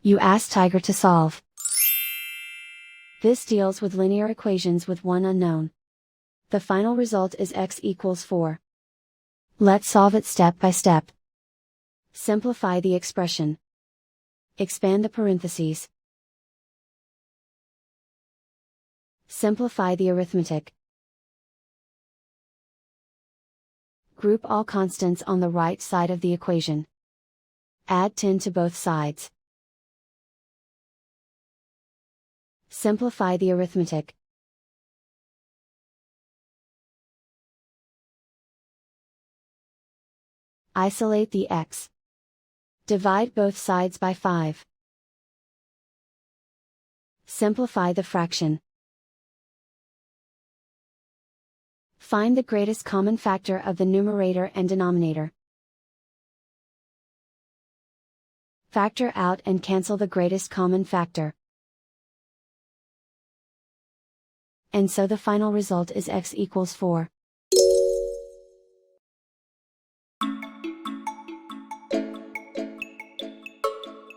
You ask Tiger to solve. This deals with linear equations with one unknown. The final result is x equals 4. Let's solve it step by step. Simplify the expression. Expand the parentheses. Simplify the arithmetic. Group all constants on the right side of the equation. Add 10 to both sides. Simplify the arithmetic. Isolate the x. Divide both sides by 5. Simplify the fraction. Find the greatest common factor of the numerator and denominator. Factor out and cancel the greatest common factor. And so the final result is x equals 4.